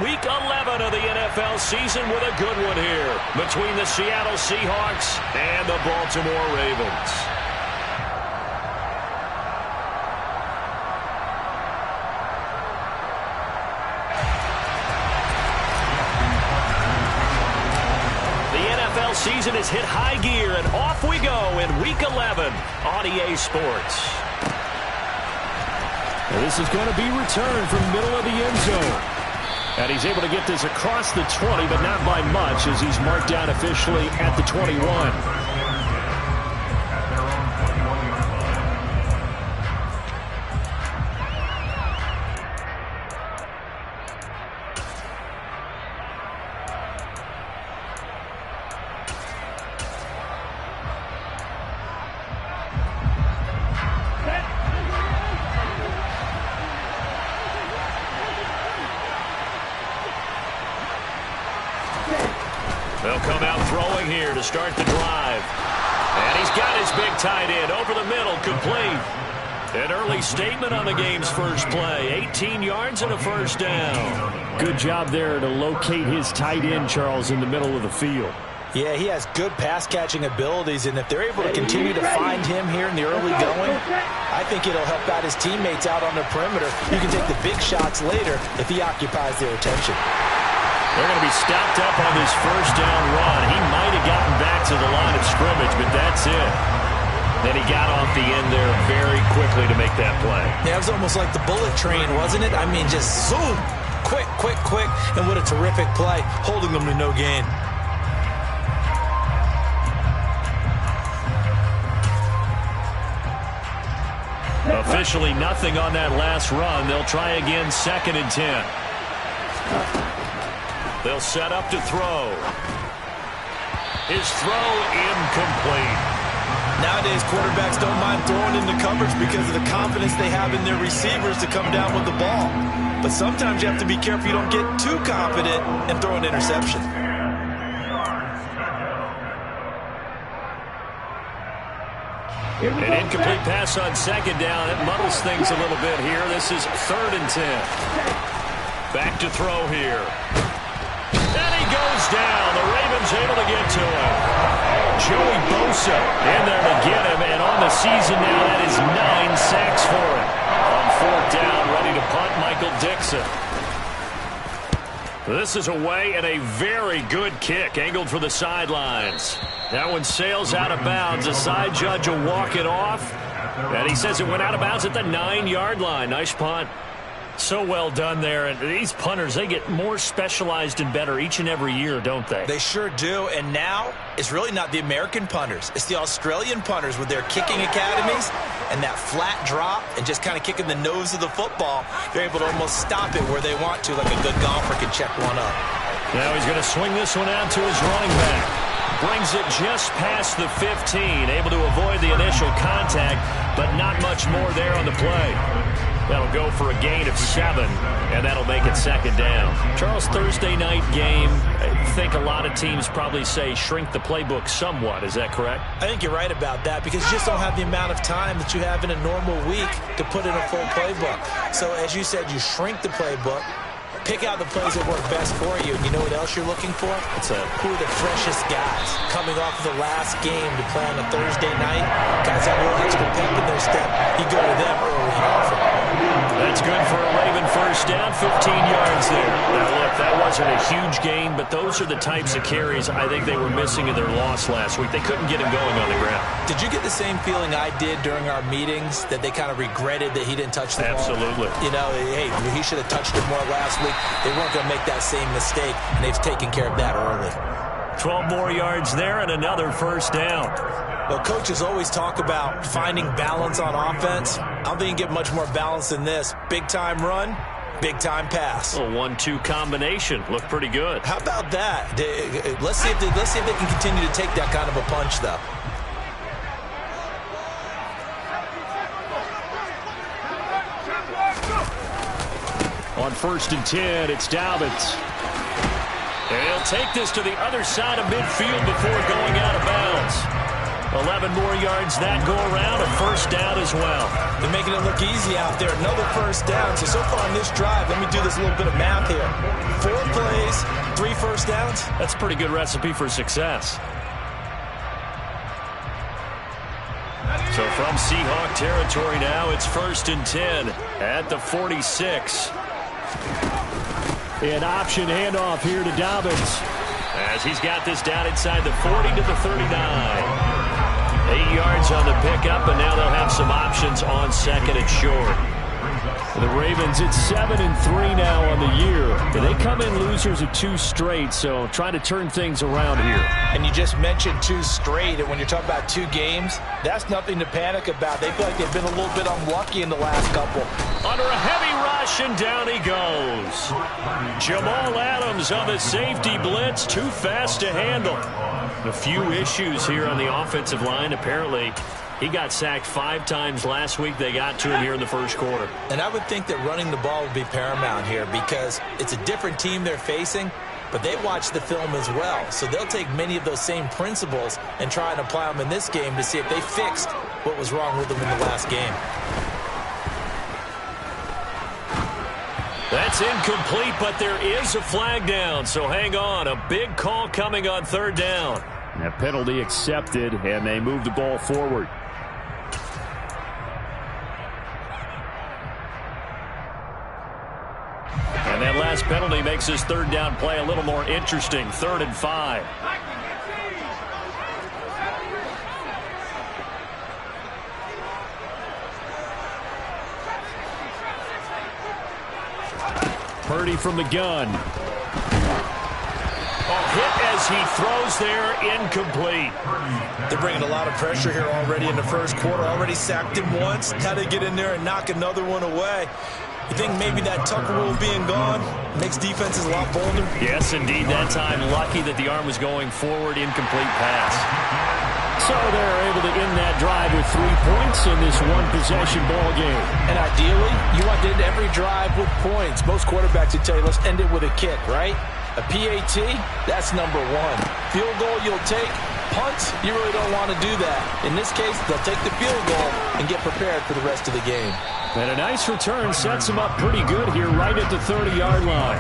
Week 11 of the NFL season with a good one here between the Seattle Seahawks and the Baltimore Ravens. The NFL season has hit high gear, and off we go in Week 11 on EA Sports. This is going to be returned from the middle of the end zone. And he's able to get this across the 20, but not by much, as he's marked down officially at the 21. They'll come out throwing here to start the drive. And he's got his big tight end over the middle, complete. An early statement on the game's first play. 18 yards and a first down. Good job there to locate his tight end, Charles, in the middle of the field. Yeah, he has good pass-catching abilities, and if they're able to continue to find him here in the early going, I think it'll help out his teammates out on the perimeter. You can take the big shots later if he occupies their attention. They're going to be stopped up on this first down run. He might have gotten back to the line of scrimmage, but that's it. Then he got off the end there very quickly to make that play. Yeah, it was almost like the bullet train, wasn't it? I mean, just zoom. Quick, quick, quick. And what a terrific play, holding them to no gain. Officially nothing on that last run. They'll try again, 2nd and 10. They'll set up to throw. His throw incomplete. Nowadays, quarterbacks don't mind throwing into coverage because of the confidence they have in their receivers to come down with the ball. But sometimes you have to be careful you don't get too confident and throw an interception. An incomplete pass on 2nd down. It muddles things a little bit here. This is 3rd and 10. Back to throw here. And he goes down. The Ravens able to get to him. Joey Bosa in there to get him. And on the season now, that is 9 sacks for him. On 4th down, ready to punt, Michael Dixon. This is away and a very good kick, angled for the sidelines. That one sails out of bounds. The side judge will walk it off. And he says it went out of bounds at the 9-yard line. Nice punt. So well done there. And these punters, they get more specialized and better each and every year, don't they? They sure do. And now it's really not the American punters. It's the Australian punters with their kicking academies and that flat drop and just kind of kicking the nose of the football. They're able to almost stop it where they want to, like a good golfer can check one up. Now he's going to swing this one out to his running back. Brings it just past the 15. Able to avoid the initial contact, but not much more there on the play. That'll go for a gain of 7, and that'll make it 2nd down. Charles, Thursday night game, I think a lot of teams probably say shrink the playbook somewhat. Is that correct? I think you're right about that because you just don't have the amount of time that you have in a normal week to put in a full playbook. So as you said, you shrink the playbook. Pick out the plays that work best for you. And you know what else you're looking for? What's that? Who are the freshest guys coming off of the last game to play on a Thursday night? Guys have a little extra pep in their step. You go to them early and often. That's good for a Raven first down, 15 yards there. Now, look, that wasn't a huge gain, but those are the types of carries I think they were missing in their loss last week. They couldn't get him going on the ground. Did you get the same feeling I did during our meetings, that they kind of regretted that he didn't touch the ball? Absolutely. You know, hey, he should have touched it more last week. They weren't going to make that same mistake, and they've taken care of that early. 12 more yards there and another first down. Well, coaches always talk about finding balance on offense. I don't think you can get much more balance than this. Big-time run, big-time pass. A 1-2 combination. Looked pretty good. How about that? Let's see if they can continue to take that kind of a punch, though. On 1st and 10, it's Dobbins. And he'll take this to the other side of midfield before going out of bounds. 11 more yards that go around, a first down as well. They're making it look easy out there. Another first down. So far on this drive, let me do this little bit of math here. 4 first downs? That's a pretty good recipe for success. So from Seahawk territory now, it's 1st and 10 at the 46. An option handoff here to Dobbins. As he's got this down inside the 40 to the 39. 8 yards on the pickup, and now they'll have some options on 2nd and short. The Ravens, it's 7-3 now on the year. They come in losers of 2 straight, so trying to turn things around here. And you just mentioned 2 straight, and when you're talking about 2 games, that's nothing to panic about. They feel like they've been a little bit unlucky in the last couple. Under a heavy rush, and down he goes. Jamal Adams on the safety blitz, too fast to handle. A few issues here on the offensive line, apparently. He got sacked 5 times last week. They got to him here in the first quarter. And I would think that running the ball would be paramount here because it's a different team they're facing, but they watch the film as well. So they'll take many of those same principles and try and apply them in this game to see if they fixed what was wrong with them in the last game. That's incomplete, but there is a flag down, so hang on. A big call coming on 3rd down. That penalty accepted, and they move the ball forward. And that last penalty makes his 3rd down play a little more interesting. 3rd and 5. Purdy from the gun. Hit as he throws there, incomplete. They're bringing a lot of pressure here already in the first quarter. Already sacked him once. How to get in there and knock another one away. You think maybe that Tucker rule being gone makes defenses a lot bolder? Yes, indeed. That time, lucky that the arm was going forward, incomplete pass. So they're able to end that drive with 3 points in this one-possession ball game. And ideally, you want to end every drive with points. Most quarterbacks would tell you, let's end it with a kick, right? A PAT, that's number 1. Field goal you'll take. Punts, you really don't want to do that. In this case, they'll take the field goal and get prepared for the rest of the game. And a nice return sets them up pretty good here right at the 30-yard line.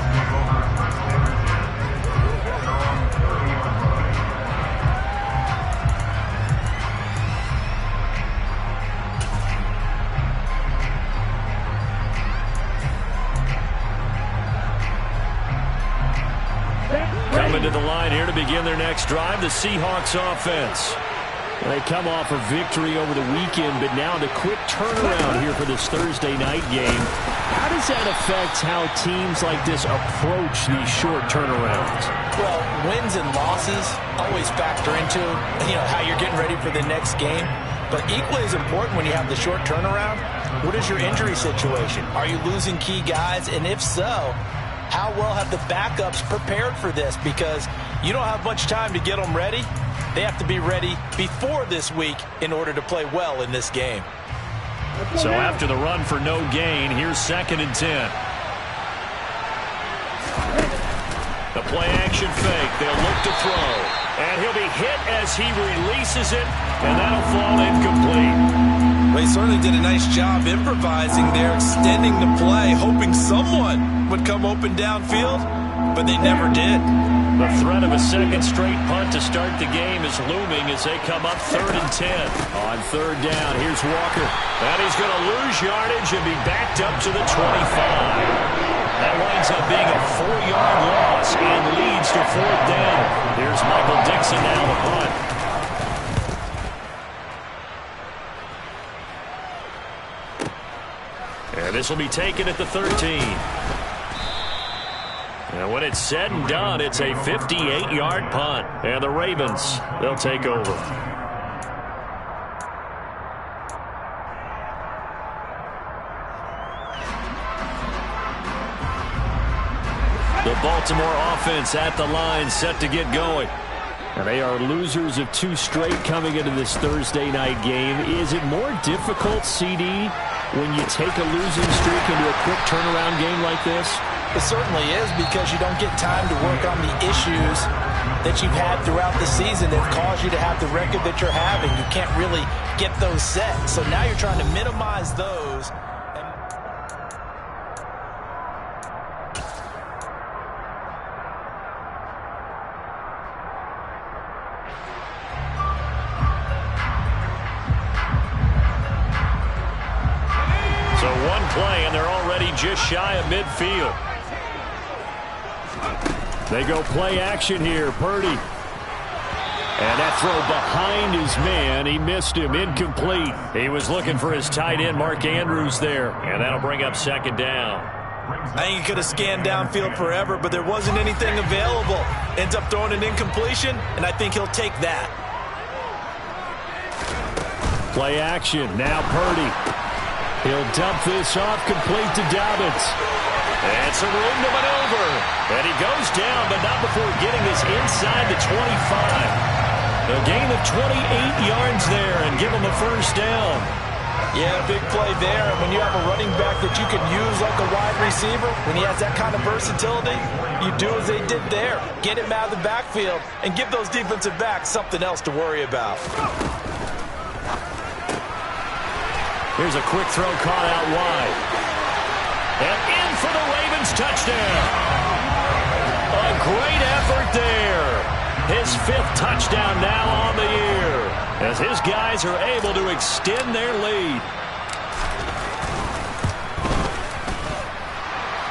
Coming to the line here to begin their next drive, the Seahawks offense. They come off a victory over the weekend, but now the quick turnaround here for this Thursday night game. How does that affect how teams like this approach these short turnarounds? Well, wins and losses always factor into, how you're getting ready for the next game. But equally as important when you have the short turnaround, what is your injury situation? Are you losing key guys? And if so, how well have the backups prepared for this? Because you don't have much time to get them ready. They have to be ready before this week in order to play well in this game. So after the run for no gain, here's 2nd and 10. The play action fake. They'll look to throw. And he'll be hit as he releases it, and that'll fall incomplete. Well, he certainly did a nice job improvising there, extending the play, hoping someone would come open downfield, but they never did. The threat of a 2nd straight punt to start the game is looming as they come up 3rd and 10. On 3rd down, here's Walker. And he's going to lose yardage and be backed up to the 25. That winds up being a 4-yard loss and leads to 4th down. Here's Michael Dixon now to punt. And this will be taken at the 13. And when it's said and done, it's a 58-yard punt. And the Ravens, they'll take over. The Baltimore offense at the line, set to get going. And they are losers of 2 straight coming into this Thursday night game. Is it more difficult, CD, when you take a losing streak into a quick turnaround game like this? It certainly is, because you don't get time to work on the issues that you've had throughout the season that caused you to have the record that you're having. You can't really get those set. So now you're trying to minimize those. one play, and they're already just shy of midfield. They go play action here. Purdy. And that throw behind his man. He missed him. Incomplete. He was looking for his tight end, Mark Andrews, there. And that'll bring up second down. I think he could have scanned downfield forever, but there wasn't anything available. Ends up throwing an incompletion, and I think he'll take that. Play action. Now Purdy. He'll dump this off, complete to Dobbins. And some room to maneuver. And he goes down, but not before getting this inside the 25. A gain of 28 yards there and give him a first down. Yeah, big play there. And when you have a running back that you can use like a wide receiver, when he has that kind of versatility, you do as they did there. Get him out of the backfield and give those defensive backs something else to worry about. Here's a quick throw caught out wide. And in for the Ravens touchdown. A great effort there. His 5th touchdown now on the year as his guys are able to extend their lead.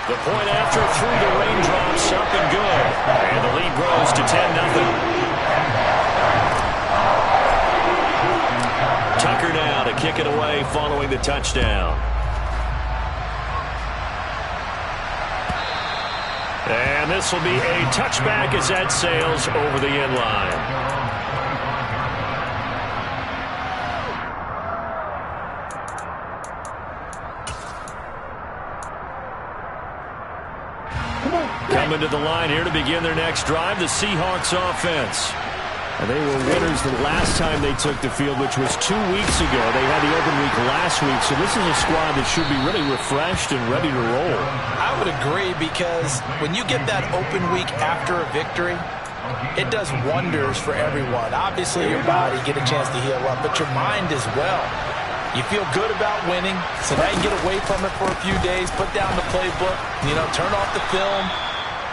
The point after through the raindrops up and good. And the lead grows to 10-0. Tucker now to kick it away following the touchdown. And this will be a touchback as that sails over the end line. Coming to the line here to begin their next drive, the Seahawks offense. And they were winners the last time they took the field, which was 2 weeks ago. They had the open week last week, so this is a squad that should be really refreshed and ready to roll. I would agree, because when you get that open week after a victory, it does wonders for everyone. Obviously, your body get a chance to heal up, but your mind as well. You feel good about winning, so now you can get away from it for a few days, put down the playbook, turn off the film.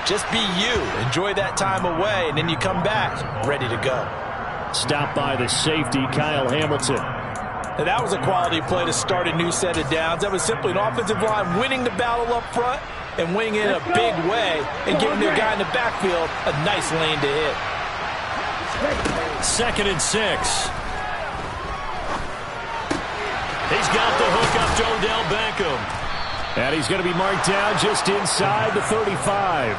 Just be you. Enjoy that time away, and then you come back ready to go. Stopped by the safety, Kyle Hamilton. And that was a quality play to start a new set of downs. That was simply an offensive line winning the battle up front and winning it in a big way and giving their guy in the backfield a nice lane to hit. 2nd and 6. He's got the hook up to Odell Beckham. And he's going to be marked down just inside the 35.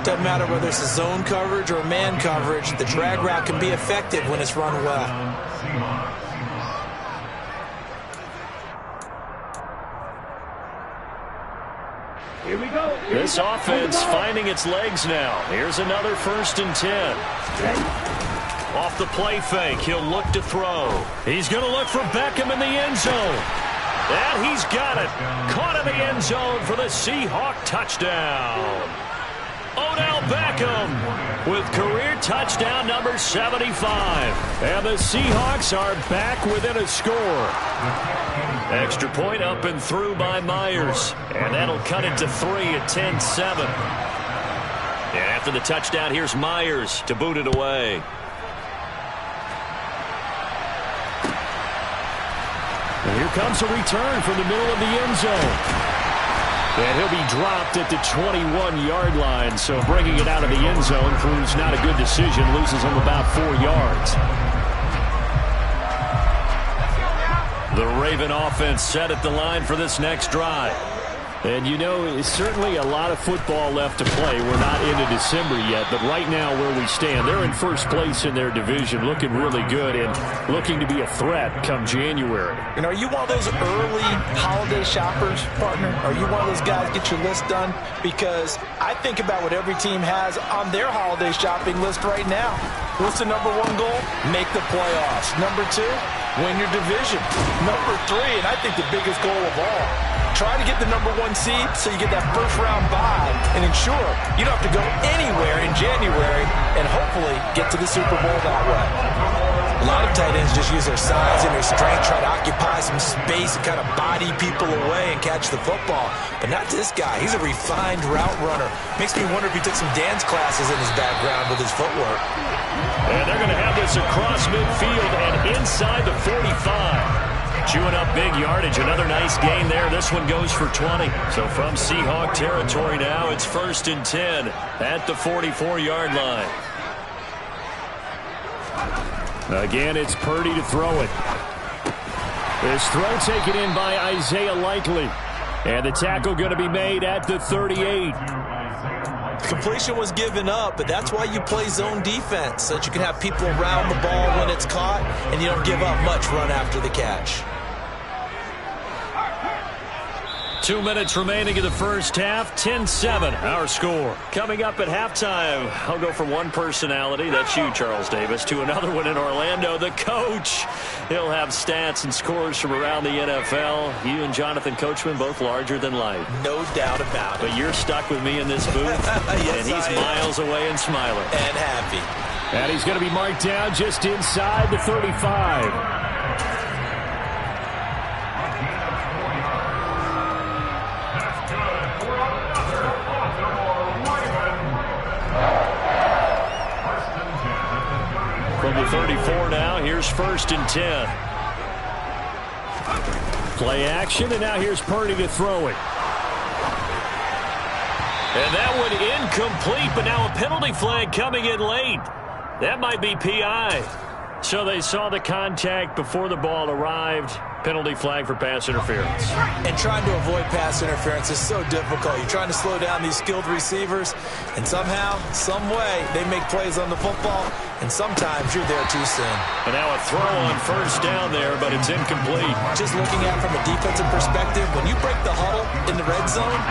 Doesn't matter whether it's a zone coverage or man coverage, the drag route can be effective when it's run well. Here we go. This offense finding its legs now. Here's another 1st and 10. Off the play fake, he'll look to throw. He's going to look for Beckham in the end zone. And he's got it. Caught in the end zone for the Seahawk touchdown. Odell Beckham with career touchdown number 75. And the Seahawks are back within a score. Extra point up and through by Myers. And that'll cut it to 3 at 10-7. And after the touchdown, here's Myers to boot it away. And here comes a return from the middle of the end zone. And he'll be dropped at the 21-yard line. So bringing it out of the end zone proves not a good decision. Loses him about 4 yards. The Raven offense set at the line for this next drive. And it's certainly a lot of football left to play. We're not into December yet, but right now where we stand, they're in first place in their division, looking really good and looking to be a threat come January. And are you one of those early holiday shoppers, partner? Are you one of those guys get your list done? Because I think about what every team has on their holiday shopping list right now. What's the number 1 goal? Make the playoffs. Number 2, win your division. Number 3, and I think the biggest goal of all, try to get the number 1 seed so you get that first-round bye and ensure you don't have to go anywhere in January and hopefully get to the Super Bowl that way. A lot of tight ends just use their size and their strength, try to occupy some space and kind of body people away and catch the football. But not this guy. He's a refined route runner. Makes me wonder if he took some dance classes in his background with his footwork. And they're going to have this across midfield and inside the 45. Chewing up big yardage. Another nice gain there. This one goes for 20. So from Seahawk territory now, it's 1st and 10 at the 44-yard line. Again, it's Purdy to throw it. This throw taken in by Isaiah Likely. And the tackle going to be made at the 38. Completion was given up, but that's why you play zone defense, so that you can have people around the ball when it's caught, and you don't give up much run after the catch. 2 minutes remaining in the first half. 10-7, our score. Coming up at halftime, I'll go from one personality, that's you, Charles Davis, to another one in Orlando, the coach. He'll have stats and scores from around the NFL. You and Jonathan Coachman, both larger than life. No doubt about it. But you're stuck with me in this booth, yes, and he's miles away and smiling. And happy. And he's going to be marked down just inside the 35. From the 34 now, here's 1st and 10. Play action, and now here's Purdy to throw it. And that one incomplete, but now a penalty flag coming in late. That might be PI. So they saw the contact before the ball arrived. Penalty flag for pass interference. And trying to avoid pass interference is so difficult. You're trying to slow down these skilled receivers, and somehow, some way, they make plays on the football, and sometimes you're there too soon. And now a throw on 1st down there, but it's incomplete. Just looking at it from a defensive perspective, when you break the huddle in the red zone,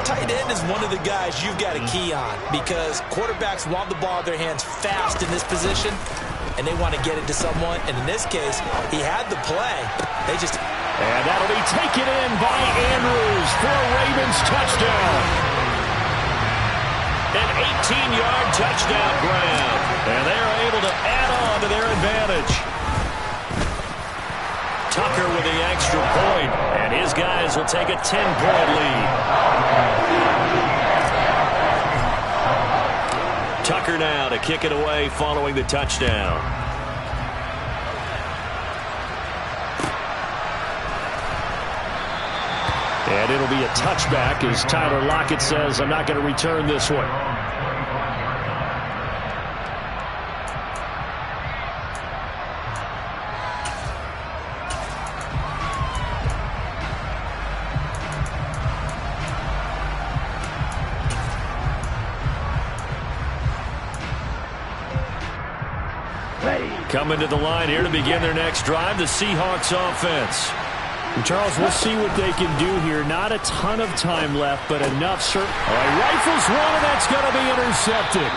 tight end is one of the guys you've got to key on, because quarterbacks want the ball in their hands fast in this position, and they want to get it to someone. And in this case, he had the play. And that'll be taken in by Andrews for a Ravens touchdown. An 18-yard touchdown grab. And they're able to add on to their advantage. Tucker with the extra point, and his guys will take a 10-point lead. Tucker now to kick it away following the touchdown. And it'll be a touchback as Tyler Lockett says, I'm not going to return this one. Coming to the line here to begin their next drive, the Seahawks offense. And Charles, we'll see what they can do here. Not a ton of time left, but enough. All right, rifles one, and that's going to be intercepted.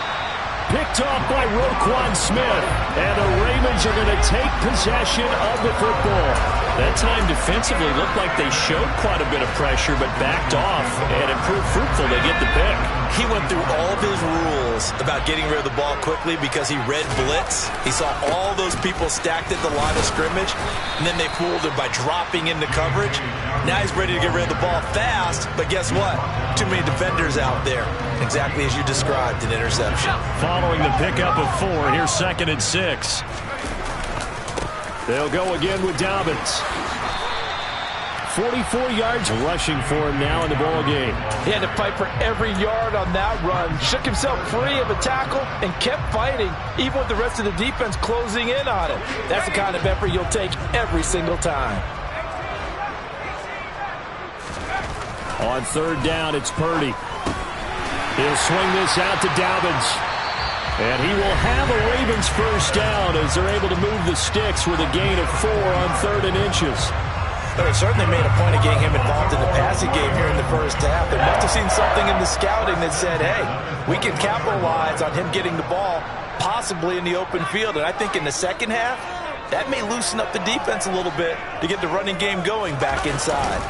Picked off by Roquan Smith. And the Ravens are going to take possession of the football. That time defensively looked like they showed quite a bit of pressure, but backed off, and it proved fruitful. They get the pick. He went through all of his rules about getting rid of the ball quickly because he read blitz. He saw all those people stacked at the line of scrimmage, and then they fooled him by dropping into coverage. Now he's ready to get rid of the ball fast, but guess what? Too many defenders out there. Exactly as you described, an interception. Following the pickup of 4, here's 2nd and 6. They'll go again with Dobbins. 44 yards rushing for him now in the ball game. He had to fight for every yard on that run. Shook himself free of a tackle and kept fighting, even with the rest of the defense closing in on him. That's the kind of effort you'll take every single time. On 3rd down, it's Purdy. He'll swing this out to Dobbins. And he will have a Ravens 1st down as they're able to move the sticks with a gain of 4 on 3rd and inches. But they certainly made a point of getting him involved in the passing game here in the first half. They must have seen something in the scouting that said, hey, we can capitalize on him getting the ball, possibly in the open field. And I think in the second half, that may loosen up the defense a little bit to get the running game going back inside.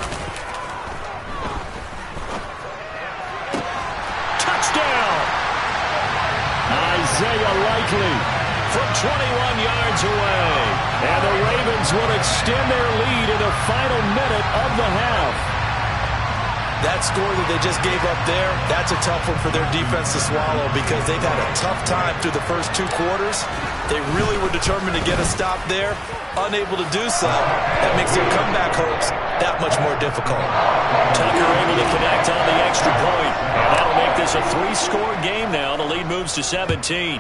Touchdown! Isaiah Likely from 21 yards away. And the Ravens will extend their lead in the final minute of the half. That score that they just gave up there, that's a tough one for their defense to swallow because they've had a tough time through the first 2 quarters. They really were determined to get a stop there. Unable to do so, that makes their comeback hopes that much more difficult. Tucker able to connect on the extra point. And that'll make this a 3-score game now. The lead moves to 17.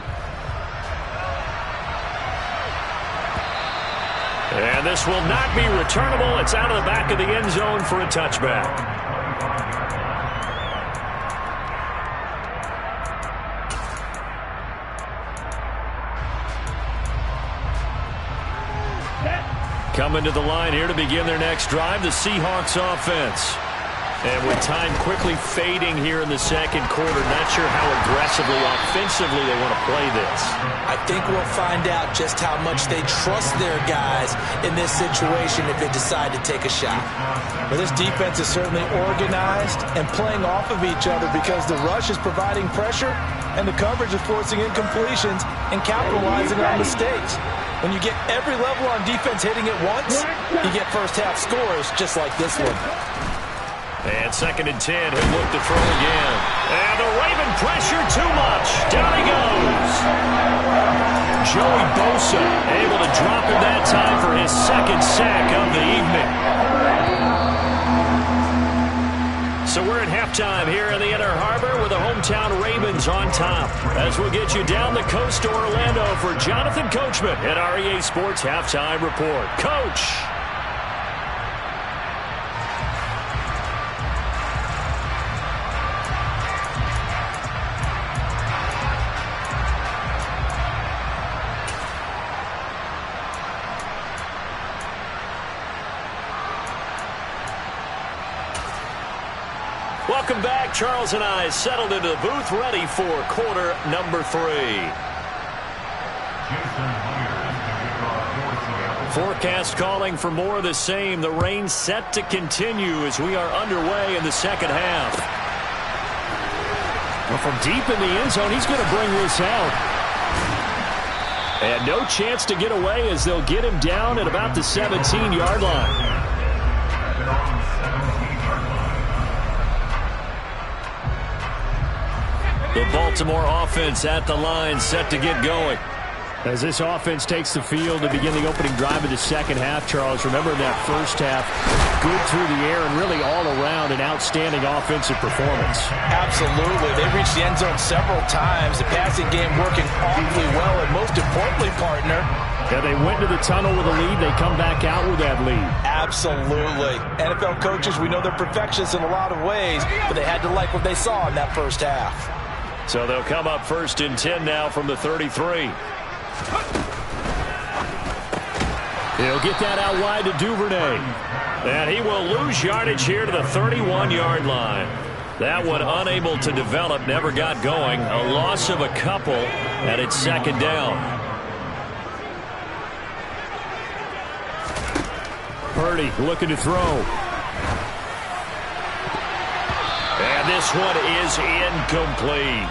And this will not be returnable. It's out of the back of the end zone for a touchback. Coming to the line here to begin their next drive, the Seahawks offense. And with time quickly fading here in the second quarter, not sure how aggressively, offensively they want to play this. I think we'll find out just how much they trust their guys in this situation if they decide to take a shot. Well, this defense is certainly organized and playing off of each other because the rush is providing pressure and the coverage is forcing incompletions and capitalizing on mistakes. When you get every level on defense hitting at once, you get first-half scores just like this one. And 2nd and 10, he'll look to throw again. And the Raven pressure too much. Down he goes. Joey Bosa able to drop him that time for his 2nd sack of the evening. So we're at halftime here in the Inner Harbor with the hometown Ravens on top. As we'll get you down the coast to Orlando for Jonathan Coachman at our EA Sports Halftime Report. Coach! Welcome back. Charles and I settled into the booth, ready for quarter number 3. Forecast calling for more of the same. The rain set to continue as we are underway in the second half. Well, from deep in the end zone, he's going to bring this out. And no chance to get away as they'll get him down at about the 17-yard line. The Baltimore offense at the line, set to get going. As this offense takes the field to begin the opening drive of the second half, Charles, remember in that first half, good through the air and really all around an outstanding offensive performance. Absolutely. They reached the end zone several times. The passing game working awfully well, and most importantly, partner, yeah, they went to the tunnel with a lead. They come back out with that lead. Absolutely. NFL coaches, we know they're perfectionists in a lot of ways, but they had to like what they saw in that first half. So they'll come up 1st and 10 now from the 33. He'll get that out wide to Duvernay. And he will lose yardage here to the 31-yard line. That one unable to develop, never got going. A loss of a couple, and it's 2nd down. Purdy looking to throw. And this one is incomplete.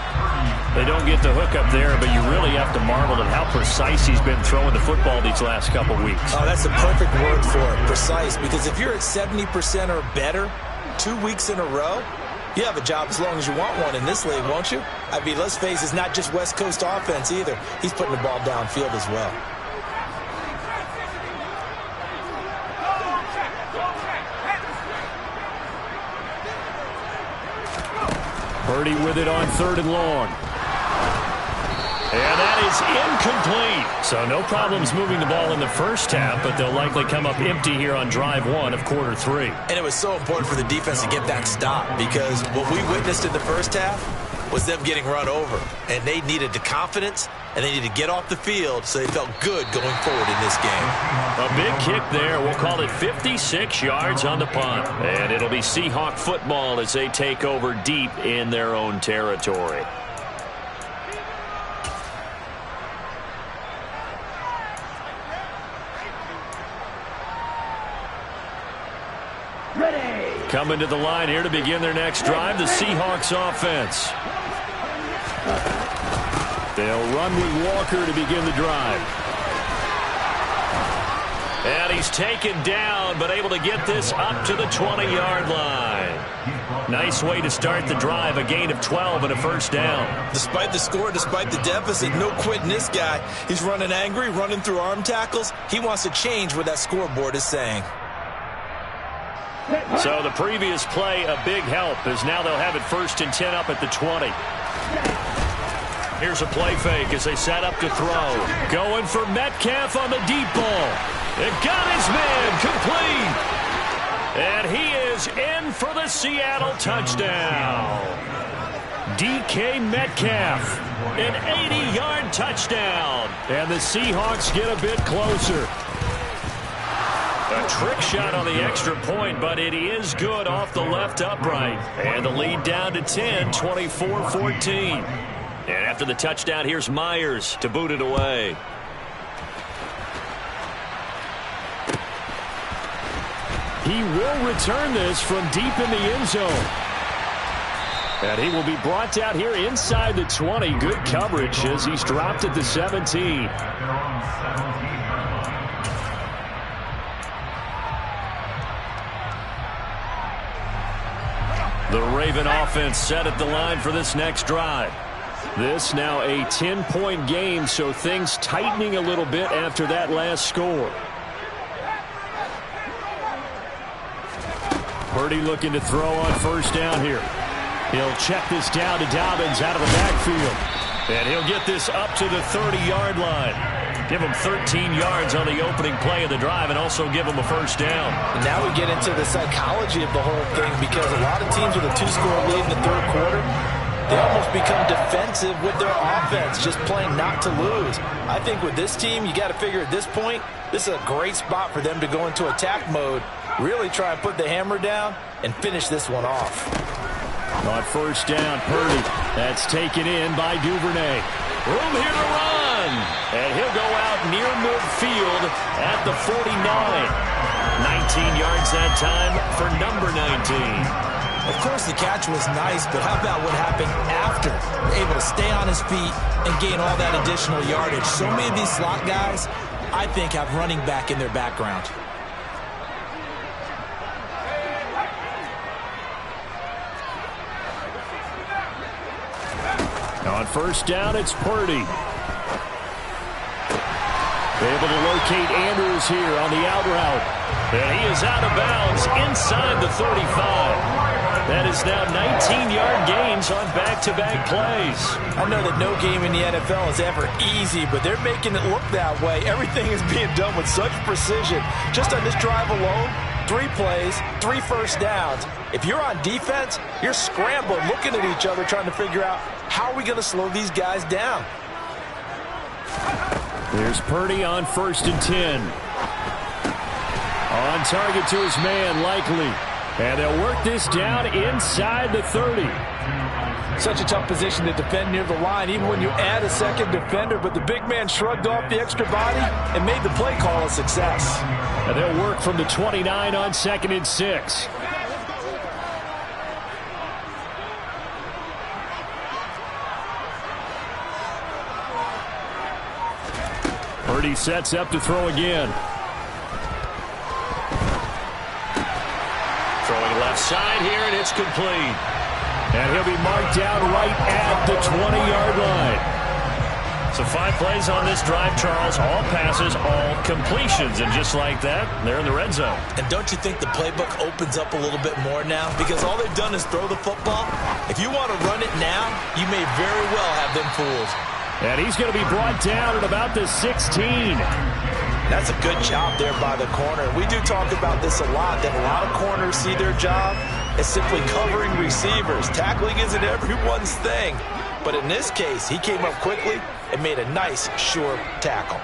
They don't get the hook up there, but you really have to marvel at how precise he's been throwing the football these last couple weeks. Oh, that's a perfect word for it, precise, because if you're at 70% or better 2 weeks in a row, you have a job as long as you want one in this league, won't you? I mean, let's face it, it's not just West Coast offense either. He's putting the ball downfield as well. Purdy with it on 3rd and long. And that is incomplete. So no problems moving the ball in the first half, but they'll likely come up empty here on drive 1 of quarter 3. And it was so important for the defense to get that stop because what we witnessed in the first half was them getting run over. And they needed the confidence, and they needed to get off the field so they felt good going forward in this game. A big kick there. We'll call it 56 yards on the punt. And it'll be Seahawk football as they take over deep in their own territory. Coming to the line here to begin their next drive, the Seahawks offense. They'll run with Walker to begin the drive. And he's taken down, but able to get this up to the 20-yard line. Nice way to start the drive, a gain of 12 and a first down. Despite the score, despite the deficit, no quitting this guy. He's running angry, running through arm tackles. He wants to change what that scoreboard is saying. So the previous play, a big help, as now they'll have it 1st and 10 up at the 20. Here's a play fake as they set up to throw. Going for Metcalf on the deep ball. It got his man complete. And he is in for the Seattle touchdown. DK Metcalf, an 80-yard touchdown. And the Seahawks get a bit closer. A trick shot on the extra point, but it is good off the left upright. And the lead down to 10, 24-14. And after the touchdown, here's Myers to boot it away. He will return this from deep in the end zone. And he will be brought down here inside the 20. Good coverage as he's dropped at the 17. The Raven offense set at the line for this next drive. This now a 10-point game, so things tightening a little bit after that last score. Purdy looking to throw on first down here. He'll check this down to Dobbins out of the backfield. And he'll get this up to the 30-yard line. Give him 13 yards on the opening play of the drive and also give him a first down. And now we get into the psychology of the whole thing, because a lot of teams with a 2-score lead in the third quarter, they almost become defensive with their offense, just playing not to lose. I think with this team, you got to figure at this point, this is a great spot for them to go into attack mode, really try and put the hammer down and finish this one off. On first down, Purdy. That's taken in by Duvernay. Room here to run. And he'll go out near midfield at the 49. 19 yards that time for number 19. Of course, the catch was nice, but how about what happened after? Able to stay on his feet and gain all that additional yardage. So many of these slot guys, I think, have running back in their background. On first down, it's Purdy. Able to locate Andrews here on the out route. And he is out of bounds inside the 35. That is now 19-yard gains on back-to-back plays. I know that no game in the NFL is ever easy, but they're making it look that way. Everything is being done with such precision. Just on this drive alone, 3 plays, 3 first downs. If you're on defense, you're scrambling, looking at each other, trying to figure out how are we going to slow these guys down. There's Purdy on 1st and 10. On target to his man, Likely. And they'll work this down inside the 30. Such a tough position to defend near the line, even when you add a second defender, but the big man shrugged off the extra body and made the play call a success. And they'll work from the 29 on 2nd and 6. Purdy sets up to throw again. Throwing left side here, and it's complete. And he'll be marked down right at the 20-yard line. So 5 plays on this drive, Charles. All passes, all completions. And just like that, they're in the red zone. And don't you think the playbook opens up a little bit more now? Because all they've done is throw the football. If you want to run it now, you may very well have them fooled. And he's going to be brought down at about the 16. That's a good job there by the corner. We do talk about this a lot, that a lot of corners see their job as simply covering receivers. Tackling isn't everyone's thing. But in this case, he came up quickly and made a nice, sure tackle.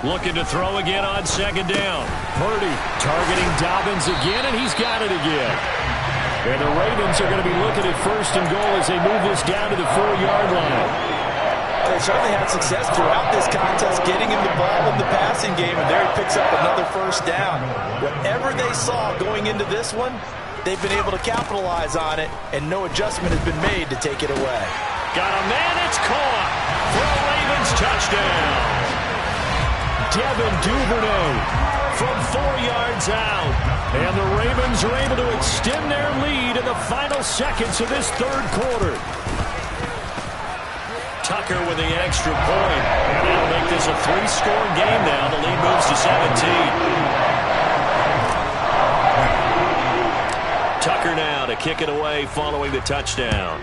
Looking to throw again on 2nd down. Purdy targeting Dobbins again, and he's got it again. And the Ravens are going to be looking at 1st and goal as they move this down to the 4-yard line. They certainly had success throughout this contest, getting him the ball in the passing game, and there he picks up another 1st down. Whatever they saw going into this one, they've been able to capitalize on it, and no adjustment has been made to take it away. Got a man, it's caught for a Ravens touchdown. Devin Duvernay from 4 yards out. And the Ravens are able to extend their lead in the final seconds of this third quarter. Tucker with the extra point. And that'll make this a 3-score game now. The lead moves to 17. Tucker now to kick it away following the touchdown.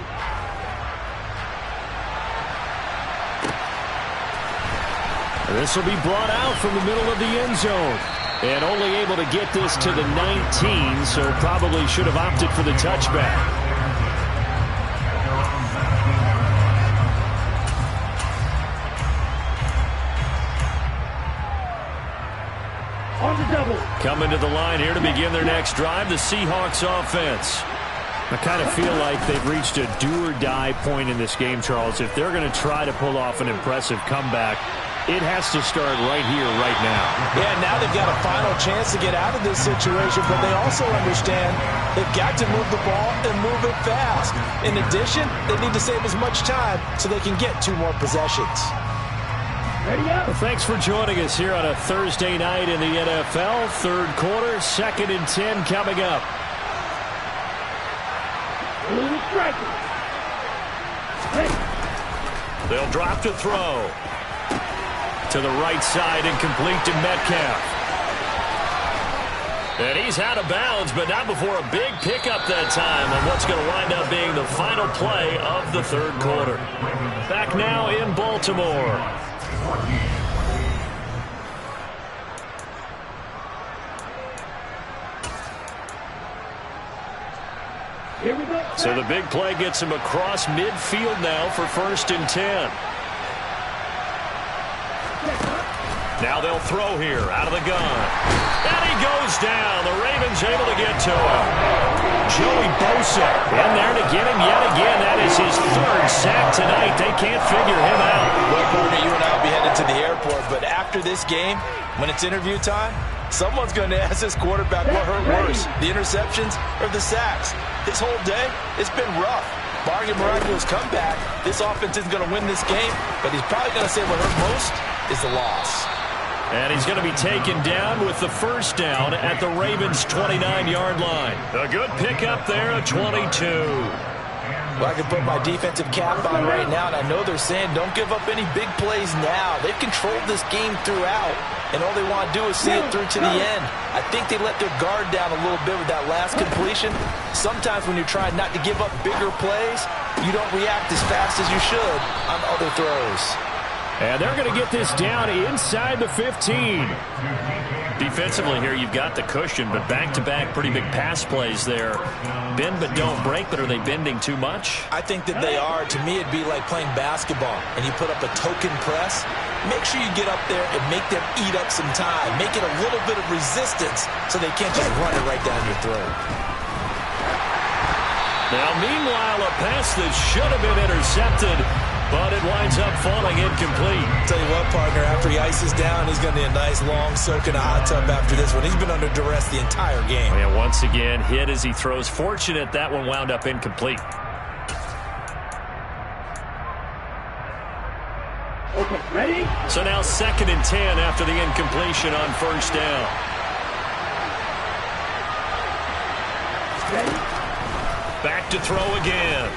This will be brought out from the middle of the end zone. And only able to get this to the 19, so probably should have opted for the touchback. On the double. Coming to the line here to begin their next drive, the Seahawks offense. I kind of feel like they've reached a do-or-die point in this game, Charles. If they're going to try to pull off an impressive comeback, it has to start right here, right now. Yeah, now they've got a final chance to get out of this situation, but they also understand they've got to move the ball and move it fast. In addition, they need to save as much time so they can get 2 more possessions. Well, thanks for joining us here on a Thursday night in the NFL. Third quarter, 2nd and 10 coming up. They'll drop to throw. To the right side and complete to Metcalf. And he's out of bounds, but not before a big pickup that time on what's going to wind up being the final play of the third quarter. Back now in Baltimore. Here we go. So the big play gets him across midfield now for 1st and 10. Now they'll throw here out of the gun. And he goes down. The Ravens able to get to him. Joey Bosa in there to get him yet again. That is his 3rd sack tonight. They can't figure him out. Well, partner, you and I will be headed to the airport, but after this game, when it's interview time, someone's going to ask this quarterback what hurt worse, the interceptions or the sacks. This whole day, it's been rough. Barring a miraculous comeback, this offense isn't going to win this game, but he's probably going to say what hurt most is the loss. And he's going to be taken down with the 1st down at the Ravens' 29-yard line. A good pickup there at 22. Well, I can put my defensive cap on right now, and I know they're saying don't give up any big plays now. They've controlled this game throughout, and all they want to do is see it through to the end. I think they let their guard down a little bit with that last completion. Sometimes when you're trying not to give up bigger plays, you don't react as fast as you should on other throws. And they're going to get this down inside the 15. Defensively here, you've got the cushion, but back-to-back pretty big pass plays there. Bend but don't break, but are they bending too much? I think that they are. To me, it'd be like playing basketball, and you put up a token press. Make sure you get up there and make them eat up some time. Make it a little bit of resistance so they can't just run it right down your throat. Now, meanwhile, a pass that should have been intercepted, but it winds up falling incomplete. Tell you what, partner, after he ices down, he's going to need a nice long soak in a hot tub after this one. He's been under duress the entire game. And once again, hit as he throws. Fortunate that one wound up incomplete. Okay, ready? So now 2nd and 10 after the incompletion on 1st down. Ready? Back to throw again.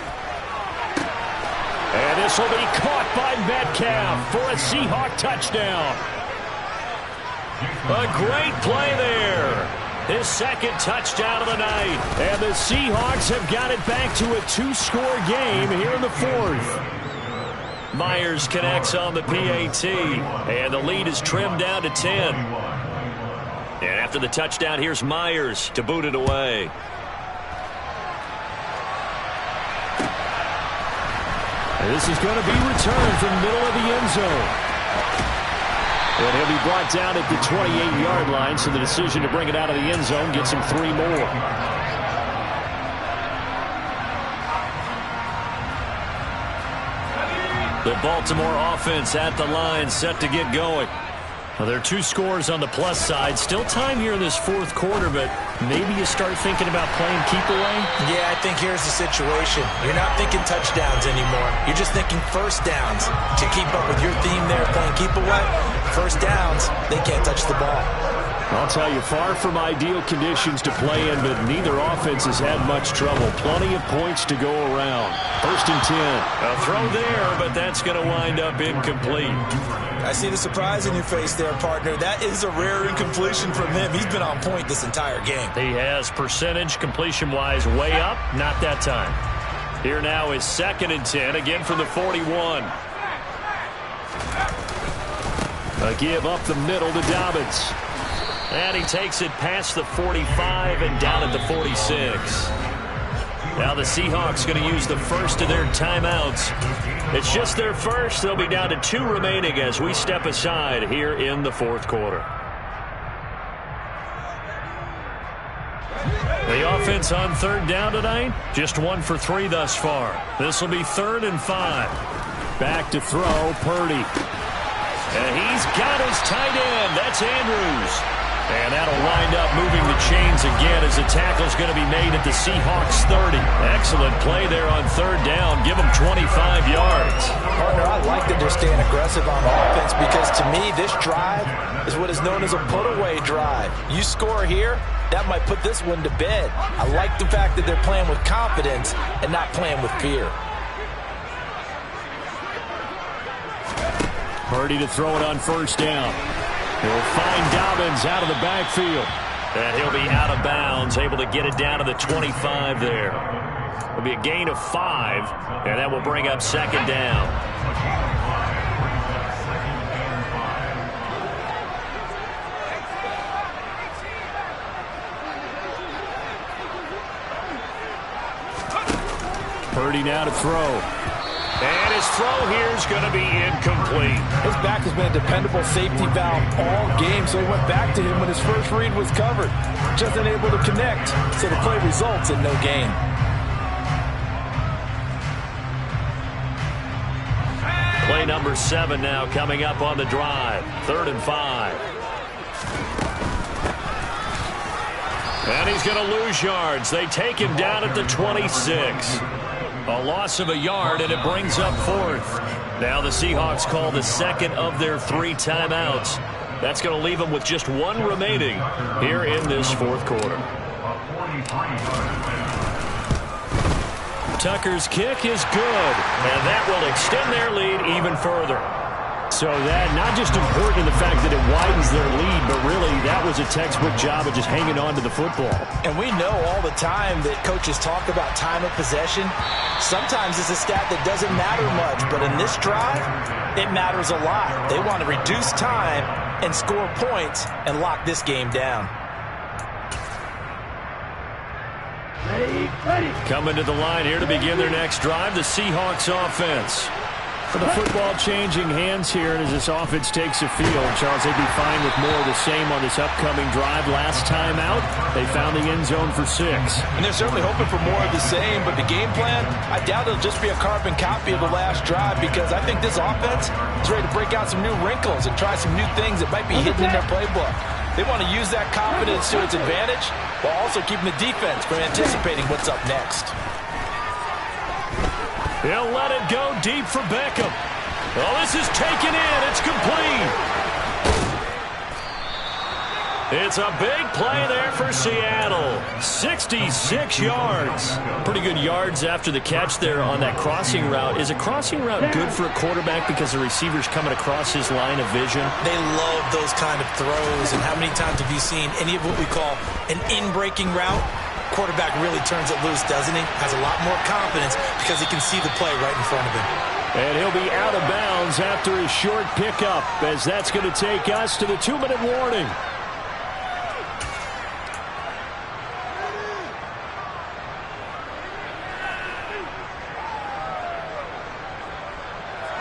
And this will be caught by Metcalf for a Seahawk touchdown. A great play there. His 2nd touchdown of the night. And the Seahawks have got it back to a 2-score game here in the 4th. Myers connects on the PAT. And the lead is trimmed down to 10. And after the touchdown, here's Myers to boot it away. And this is going to be returned from the middle of the end zone. And he'll be brought down at the 28-yard line, so the decision to bring it out of the end zone gets him 3 more. The Baltimore offense at the line, set to get going. Well, there are 2 scores on the plus side. Still time here in this 4th quarter, but maybe you start thinking about playing keep away? Yeah, I think here's the situation. You're not thinking touchdowns anymore. You're just thinking 1st downs. To keep up with your theme there, playing keep away, 1st downs, they can't touch the ball. I'll tell you, far from ideal conditions to play in, but neither offense has had much trouble. Plenty of points to go around. 1st and 10. A throw there, but that's going to wind up incomplete. I see the surprise in your face there, partner. That is a rare incompletion from him. He's been on point this entire game. He has percentage completion-wise way up. Not that time. Here now is 2nd and 10, again from the 41. A give up the middle to Dobbins. And he takes it past the 45 and down at the 46. Now the Seahawks going to use the first of their timeouts. It's just their first. They'll be down to 2 remaining as we step aside here in the 4th quarter. The offense on 3rd down tonight, just 1 for 3 thus far. This will be 3rd and 5. Back to throw, Purdy. And he's got his tight end. That's Andrews. And that'll wind up moving the chains again as the tackle's going to be made at the Seahawks 30. Excellent play there on 3rd down. Give them 25 yards. Partner, I like that they're staying aggressive on offense because to me this drive is what is known as a put-away drive. You score here, that might put this one to bed. I like the fact that they're playing with confidence and not playing with fear. Purdy to throw it on 1st down. He'll find Dobbins out of the backfield. And he'll be out of bounds, able to get it down to the 25 there. It'll be a gain of 5, and that will bring up 2nd down. Purdy now to throw. And his throw here is going to be incomplete. His back has been a dependable safety valve all game, so he went back to him when his first read was covered. Just unable to connect, so the play results in no gain. Play number 7 now coming up on the drive. 3rd and 5. And he's going to lose yards. They take him down at the 26. A loss of a yard, and it brings up 4th. Now the Seahawks call the 2nd of their 3 timeouts. That's going to leave them with just 1 remaining here in this 4th quarter. Tucker's kick is good, and that will extend their lead even further. So that not just important in the fact that it widens their lead, but really that was a textbook job of just hanging on to the football. And we know all the time that coaches talk about time of possession. Sometimes it's a stat that doesn't matter much, but in this drive, it matters a lot. They want to reduce time and score points and lock this game down. Ready. Coming to the line here to begin their next drive, the Seahawks offense. For the football changing hands here, and as this offense takes the field, Charles, they'd be fine with more of the same on this upcoming drive. Last time out, they found the end zone for 6. And they're certainly hoping for more of the same, but the game plan, I doubt it'll just be a carbon copy of the last drive because I think this offense is ready to break out some new wrinkles and try some new things that might be hidden in their playbook. They want to use that confidence to its advantage while also keeping the defense from anticipating what's up next. He'll let it go deep for Beckham. Well, this is taken in. It's complete. It's a big play there for Seattle. 66 yards. Pretty good yards after the catch there on that crossing route. Is a crossing route good for a quarterback because the receiver's coming across his line of vision? They love those kind of throws, and how many times have you seen any of what we call an in-breaking route? Quarterback really turns it loose, doesn't he? Has a lot more confidence because he can see the play right in front of him. And he'll be out of bounds after his short pickup, as that's going to take us to the 2-minute warning.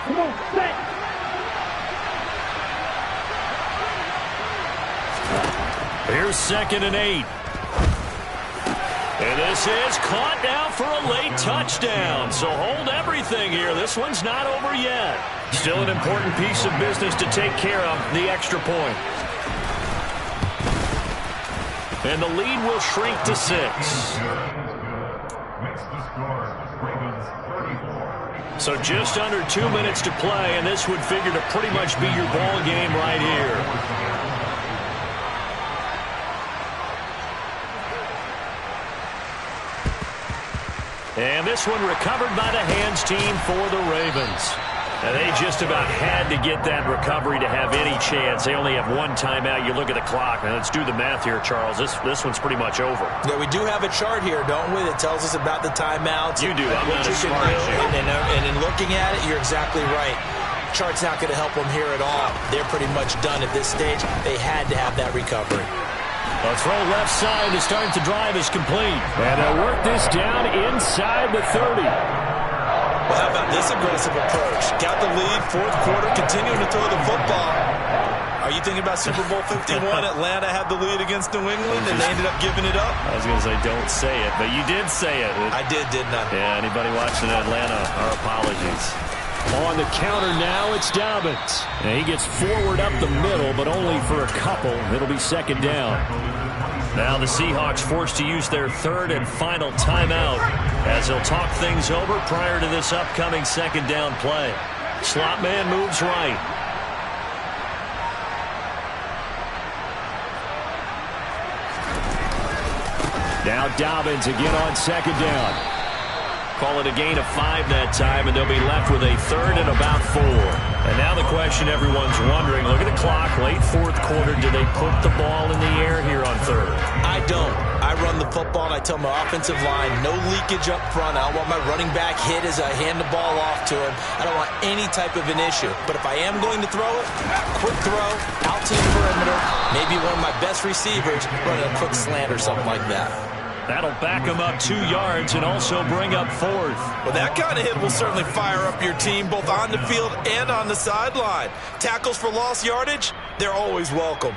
Come on, set. Here's 2nd and 8. And this is caught now for a late touchdown. So hold everything here. This one's not over yet. Still an important piece of business to take care of, the extra point. And the lead will shrink to 6. So just under 2 minutes to play, and this would figure to pretty much be your ball game right here. And this one recovered by the hands team for the Ravens. And they just about had to get that recovery to have any chance. They only have one timeout. You look at the clock. Now, let's do the math here, Charles. This one's pretty much over. Yeah, we do have a chart here, don't we, that tells us about the timeouts. You do. I'm not as smart as you. And in looking at it, you're exactly right. Chart's not going to help them here at all. They're pretty much done at this stage. They had to have that recovery. A throw left side to start the drive is complete. And they'll work this down inside the 30. Well, how about this aggressive approach? Got the lead, fourth quarter, continuing to throw the football. Are you thinking about Super Bowl 51? Atlanta had the lead against New England, and they ended up giving it up? I was going to say don't say it, but you did say it. I did, didn't I? Yeah, anybody watching Atlanta, our apologies. On the counter now, it's Dobbins. And he gets forward up the middle, but only for a couple. It'll be second down. Now the Seahawks forced to use their third and final timeout as they'll talk things over prior to this upcoming second down play. Slot man moves right. Now Dobbins again on second down. Call it a gain of 5 that time, and they'll be left with a third and about 4. And now the question everyone's wondering, look at the clock, late fourth quarter, do they put the ball in the air here on third? I don't. I run the football, and I tell my offensive line, no leakage up front. I don't want my running back hit as I hand the ball off to him. I don't want any type of an issue. But if I am going to throw it, quick throw, out to the perimeter, maybe one of my best receivers running a quick slant or something like that. That'll back them up 2 yards and also bring up fourth. Well, that kind of hit will certainly fire up your team both on the field and on the sideline. Tackles for lost yardage, they're always welcome.